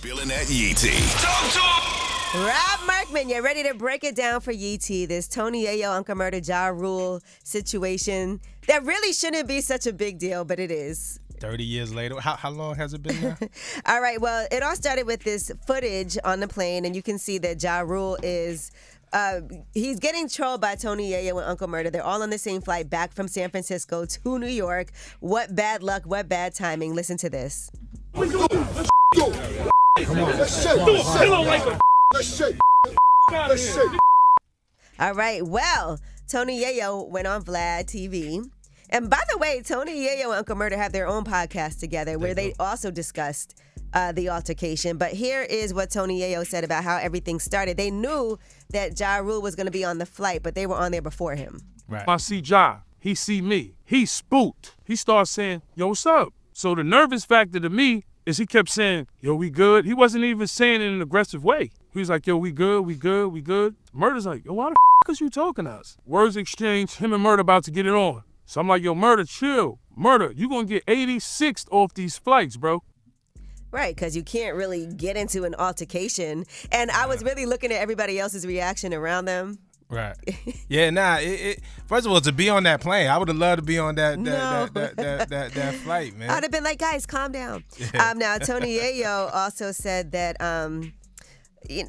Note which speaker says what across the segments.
Speaker 1: Spilling that Yee tea.
Speaker 2: Rob Markman, you ready to break it down for Yee tea? This Tony Yayo, Uncle Murder, Ja Rule situation that really shouldn't be such a big deal, but it is.
Speaker 3: 30 years later. How long has it been now?
Speaker 2: All right, well, it all started with this footage on the plane, and you can see that Ja Rule is... he's getting trolled by Tony Yayo and Uncle Murder. They're all on the same flight back from San Francisco to New York. What bad luck, what bad timing. Listen to this.
Speaker 4: Let's go. Come on. Let's shake. Let's shake. Let's shake.
Speaker 2: All right, well, Tony Yayo went on Vlad TV. And by the way, Tony Yayo and Uncle Murder have their own podcast together where they also discussed the altercation. But here is what Tony Yayo said about how everything started. They knew that Ja Rule was going to be on the flight, but they were on there before him.
Speaker 5: Right. I see Ja. He see me. He spooked. He starts saying, yo, what's up? So the nervous factor to me is he kept saying, yo, we good. He wasn't even saying it in an aggressive way. He was like, yo, we good, we good, we good. Murder's like, yo, why the f*** is you talking to us? Words exchanged, him and Murder about to get it on. So I'm like, yo, Murder, chill. Murder, you gonna get 86th off these flights, bro.
Speaker 2: Right, because you can't really get into an altercation. And I was really looking at everybody else's reaction around them.
Speaker 3: Right. Yeah, first of all, to be on that plane, I would have loved to be on that flight, man.
Speaker 2: I'd have been like, guys, calm down. Now, Tony Yayo also said that, he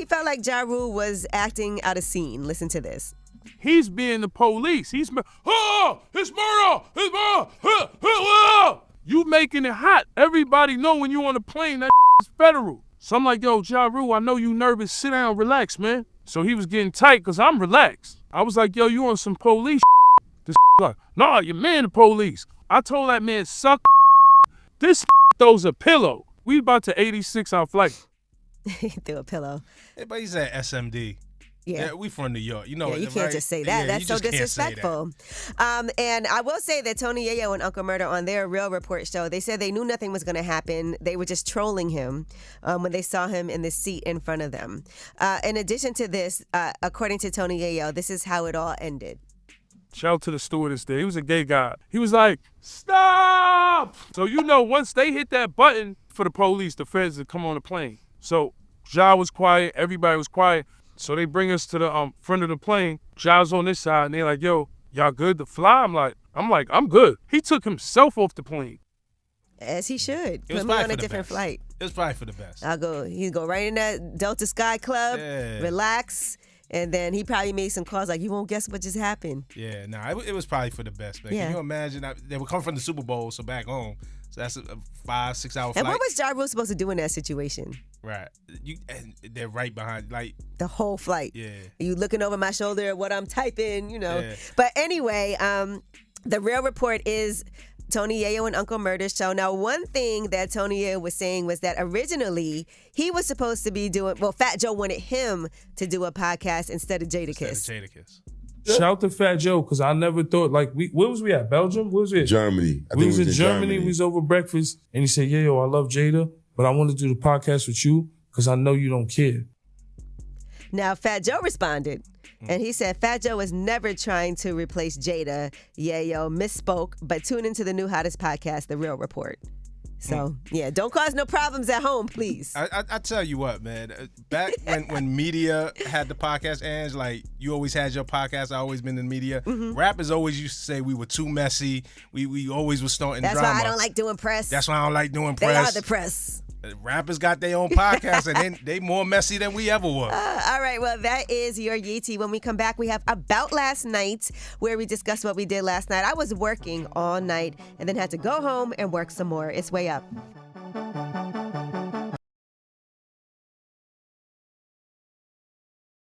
Speaker 2: felt like Ja Rule was acting out of scene. Listen to this.
Speaker 5: He's being the police. It's murder! It's murder! You making it hot. Everybody know when you on the plane, that is federal. So I'm like, yo, Ja Rule, I know you nervous. Sit down, relax, man. So he was getting tight because I'm relaxed. I was like, yo, you on some police This like, nah, your man the police. I told that man, suck this throws a pillow. We about to 86 our flight.
Speaker 2: He threw a pillow.
Speaker 3: Yeah, but he said SMD. Yeah, we from New York. You know,
Speaker 2: yeah, you can't just say that.
Speaker 3: Yeah,
Speaker 2: that's so disrespectful. And I will say that Tony Yayo and Uncle Murder on their Real Report show, they said they knew nothing was going to happen. They were just trolling him when they saw him in the seat in front of them. In addition to this, according to Tony Yayo, this is how it all ended.
Speaker 5: Shout out to the stewardess there. He was a gay guy. He was like, stop! So once they hit that button for the police, the feds to come on the plane. So Ja was quiet, everybody was quiet. So they bring us to the front of the plane. Ja's on this side, and they're like, yo, y'all good to fly? I'm like, I'm good. He took himself off the plane.
Speaker 2: As he should.
Speaker 3: It was
Speaker 2: Put me on a
Speaker 3: the
Speaker 2: different
Speaker 3: best.
Speaker 2: flight.
Speaker 3: It was probably for the best.
Speaker 2: He'd go right in that Delta Sky Club, relax, and then he probably made some calls like, you won't guess what just happened.
Speaker 3: Yeah, it was probably for the best, man.
Speaker 2: Yeah.
Speaker 3: Can you imagine? They would come from the Super Bowl, so back home. So that's a 5-6 hour flight.
Speaker 2: And what was Ja Rule supposed to do in that situation?
Speaker 3: Right. And they're right behind, like.
Speaker 2: The whole flight.
Speaker 3: Yeah.
Speaker 2: You looking over my shoulder at what I'm typing,
Speaker 3: Yeah.
Speaker 2: But anyway, the Real Report is Tony Yayo and Uncle Murder's show. Now, one thing that Tony Yayo was saying was that originally he was supposed to be doing, Fat Joe wanted him to do a podcast instead of Jadakiss.
Speaker 5: Shout out to Fat Joe, because I never thought, where was we at? Belgium? Where was we at?
Speaker 4: Germany.
Speaker 5: We was in Germany. We was over breakfast, and he said, yo, I love Jada, but I want to do the podcast with you because I know you don't care.
Speaker 2: Now, Fat Joe responded, and he said Fat Joe was never trying to replace Jada. Yayo misspoke, but tune into the new hottest podcast, The Real Report. So, don't cause no problems at home, please.
Speaker 3: I tell you what, man. Back when media had the podcast, Ange, like, you always had your podcast. I always been in media. Mm-hmm. Rappers always used to say we were too messy. We always was starting drama.
Speaker 2: That's why I don't like doing press.
Speaker 3: That's why I don't like doing press.
Speaker 2: They are the press.
Speaker 3: Rappers got their own podcast, and they more messy than we ever were.
Speaker 2: All right, well, that is your Yeetie. When we come back, we have About Last Night, where we discuss what we did last night. I was working all night and then had to go home and work some more. It's way up.